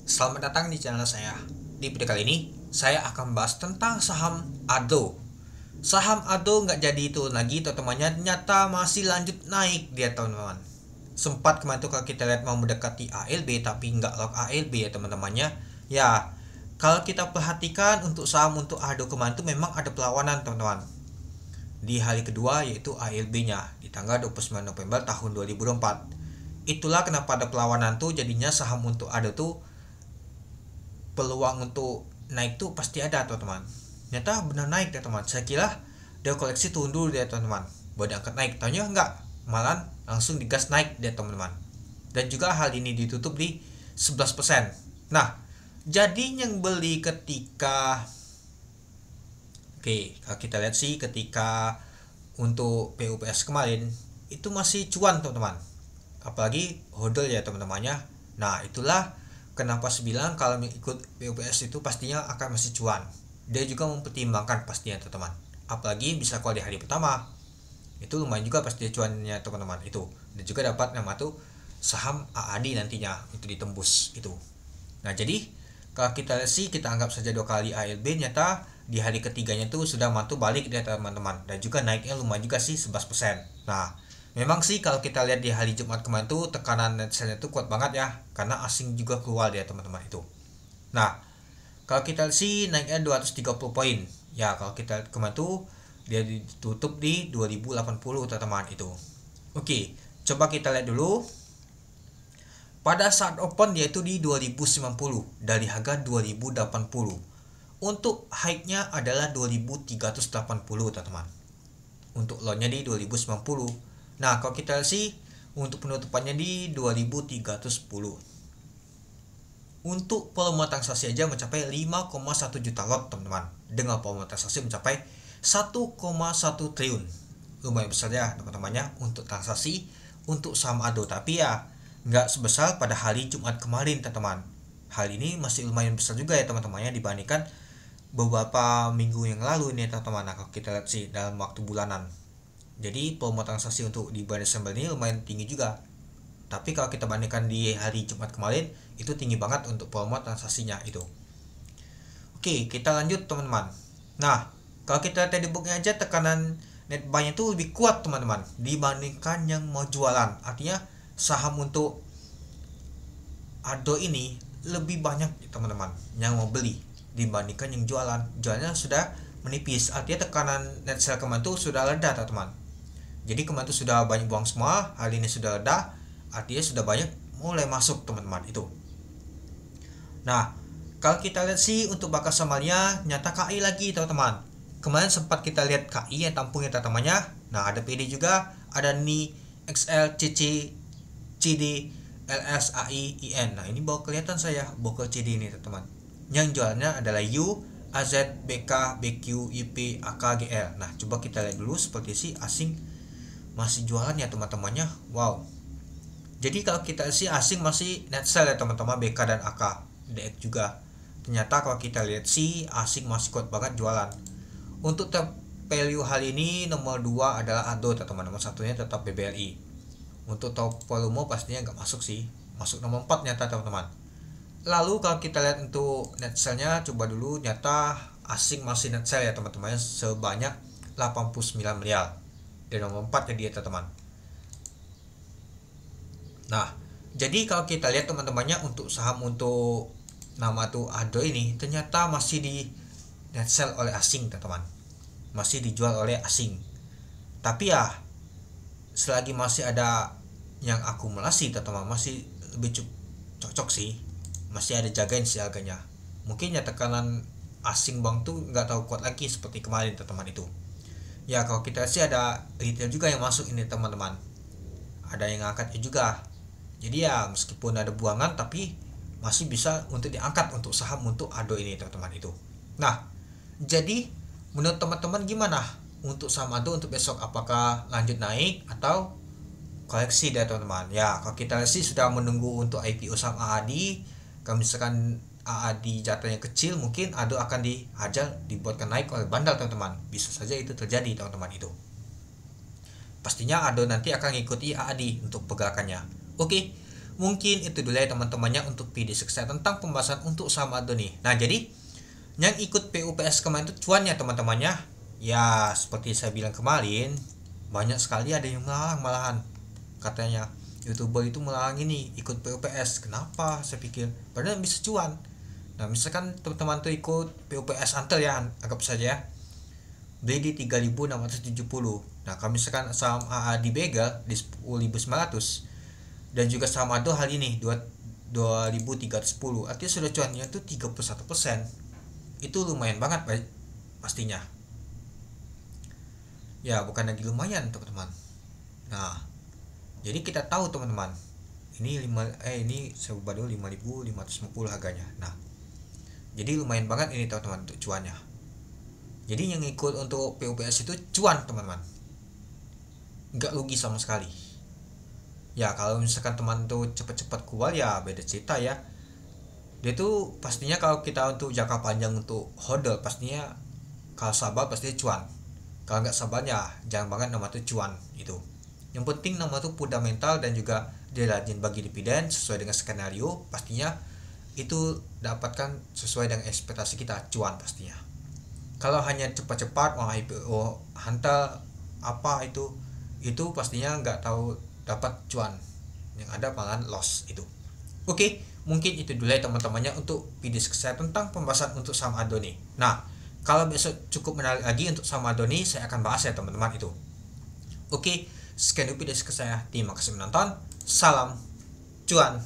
Selamat datang di channel saya. Di video kali ini, saya akan membahas tentang saham ADO. Saham ADO nggak jadi itu lagi, teman-temannya ternyata masih lanjut naik dia, teman-teman. Sempat kemarin tuh kalau kita lihat mau mendekati ALB, tapi nggak lock ALB ya, teman-temannya. Ya, kalau kita perhatikan untuk saham untuk ADO kemarin tuh memang ada perlawanan, teman-teman. Di hari kedua yaitu ALB-nya di tanggal 29 November tahun 2024. Itulah kenapa ada perlawanan tuh, jadinya saham untuk ADO tuh peluang untuk naik tuh pasti ada, teman-teman. Ternyata benar naik ya, teman. Saya kira dia koleksi turun dulu dia, teman-teman, baru diangkat naik. Taunya enggak, malah langsung digas naik dia, teman-teman. Dan juga hal ini ditutup di 11%. Nah, jadi yang beli ketika kalau kita lihat sih ketika untuk PUPS kemarin itu masih cuan, teman-teman. Apalagi hodl ya, teman-temannya. Nah, itulah kenapa saya bilang kalau mengikut PUPS itu pastinya akan masih cuan. Dia juga mempertimbangkan pastinya, teman-teman. Apalagi bisa kalau di hari pertama. Itu lumayan juga pasti cuannya, teman-teman, itu. Dan juga dapat nama tuh saham AAD nantinya itu ditembus itu. Nah, jadi kalau kita lihat sih, kita anggap saja 2 kali ALB, nyata di hari ketiganya tuh sudah mantu balik dia, teman-teman. Dan juga naiknya lumayan juga sih 11%. Nah, memang sih kalau kita lihat di hari Jumat kemarin tuh tekanan net sell itu kuat banget ya, karena asing juga keluar dia, teman-teman itu. Nah, kalau kita lihat sih naiknya 230 poin. Ya, kalau kita lihat kemarin tuh dia ditutup di 2080, teman-teman itu. Oke, coba kita lihat dulu. Pada saat open yaitu di 2090 dari harga 2080. Untuk high-nya adalah 2380, teman-teman. Untuk low-nya di 2090. Nah, kalau kita lihat sih untuk penutupannya di 2310. Untuk volume transaksi aja mencapai 5,1 juta lot, teman-teman. Dengan volume transaksi mencapai 1,1 triliun. Lumayan besar ya, teman-temannya, untuk transaksi untuk saham ADO. Tapi ya nggak sebesar pada hari Jumat kemarin, teman-teman. Hal ini masih lumayan besar juga ya, teman-temannya, dibandingkan beberapa minggu yang lalu ini, teman-teman. Nah, kalau kita lihat sih dalam waktu bulanan, jadi volume transaksi untuk di bulan Desember ini lumayan tinggi juga. Tapi kalau kita bandingkan di hari Jumat kemarin, itu tinggi banget untuk volume transaksinya itu. Oke, kita lanjut, teman-teman. Nah, kalau kita lihat di booknya aja, tekanan net buy-nya itu lebih kuat, teman-teman, dibandingkan yang mau jualan. Artinya saham untuk ADO ini lebih banyak, teman-teman, yang mau beli dibandingkan yang jualan. Jualnya sudah menipis. Artinya tekanan net sell kemarin itu sudah reda, teman-teman. Jadi kemarin itu sudah banyak buang semua, hari ini sudah reda, artinya sudah banyak mulai masuk, teman-teman itu. Nah, kalau kita lihat sih untuk bakas samalnya nyata KI lagi, teman-teman. Kemarin sempat kita lihat KI yang tampungnya, teman-temannya. Nah, ada PD juga, ada NI, XL, CC, CD, LS, AI, IN. Nah, ini baru kelihatan saya bokel CD ini, teman-teman. Yang jualnya adalah U, AZ, BK, BQ, IP, AK, GL. Nah, coba kita lihat dulu seperti si asing masih jualan ya, teman-temannya. Wow. Jadi kalau kita sih asing masih net sell ya, teman-teman, BK dan AK, DX juga. Ternyata kalau kita lihat sih asing masih kuat banget jualan. Untuk top value hari ini nomor 2 adalah ADO, teman-teman. Nomor satunya tetap BBRI. Untuk top volume pastinya nggak masuk sih. Masuk nomor 4 nyata, teman-teman. Lalu kalau kita lihat untuk net sell-nya, coba dulu, nyata asing masih net sell ya, teman-teman, sebanyak 89 miliar. Dan nomor 4 ya dia, teman-teman. Nah, jadi kalau kita lihat, teman-temannya, untuk saham untuk nama tuh ADO ini ternyata masih di net sell oleh asing, teman-teman. Masih dijual oleh asing. Tapi ya selagi masih ada yang akumulasi, teman-teman, masih lebih cocok sih. Masih ada jagain sih harganya. Mungkin ya tekanan asing bang tuh nggak tahu kuat lagi seperti kemarin, teman-teman itu. Ya kalau kita sih ada retail juga yang masuk ini, teman-teman. Ada yang angkatnya juga. Jadi ya meskipun ada buangan tapi masih bisa untuk diangkat untuk saham untuk ADO ini, teman-teman itu. Nah, jadi menurut teman-teman gimana untuk saham ADO untuk besok? Apakah lanjut naik atau koleksi deh, teman-teman? Ya, kalau kita sih sudah menunggu untuk IPO saham AAD. Kalau misalkan AAD jatuhnya kecil, mungkin ADO akan dihajar, dibuatkan naik oleh bandal, teman-teman. Bisa saja itu terjadi, teman-teman itu. Pastinya ADO nanti akan mengikuti AAD untuk pergerakannya. Oke, Mungkin itu dulu ya teman-temannya untuk video sukses tentang pembahasan untuk saham Ado nih. Nah, jadi yang ikut PUPS kemarin itu cuannya teman-temannya. Ya, seperti saya bilang kemarin, banyak sekali ada yang melalang malahan. Katanya YouTuber itu melalang ini ikut PUPS. Kenapa? Saya pikir padahal bisa cuan. Nah, misalkan teman-teman tuh ikut PUPS Antel ya, anggap saja ya. Beli di 3.670. Nah, kalau misalkan saham AA di begal di 10.900 dan juga saham Ado hal ini 2.310, artinya sudah cuannya tuh 31%. Itu lumayan banget pastinya. Ya, bukan lagi lumayan teman-teman. Nah, jadi kita tahu teman-teman, ini saya ubah dulu 5.550 harganya. Nah, jadi lumayan banget ini teman-teman untuk cuannya. Jadi yang ikut untuk PUPS itu cuan teman-teman, nggak rugi sama sekali. Ya, kalau misalkan teman tuh cepat-cepat keluar ya beda cerita ya. Dia tuh pastinya kalau kita untuk jangka panjang untuk hodl pastinya, kalau sabar pastinya cuan. Kalau nggak sabar ya jangan banget nama tuh cuan itu. Yang penting nama tuh fundamental dan juga dia rajin bagi dividen sesuai dengan skenario, pastinya itu dapatkan sesuai dengan ekspektasi kita, cuan pastinya. Kalau hanya cepat-cepat IPO hantar apa itu pastinya nggak tahu dapat cuan, yang ada malahan loss itu. Oke, mungkin itu dulu ya teman-temannya untuk video saya tentang pembahasan untuk saham Ado nih. Nah, kalau besok cukup menarik lagi untuk saham Ado nih, saya akan bahas ya teman-teman itu. Oke, sekian dulu video saya. Terima kasih menonton. Salam cuan.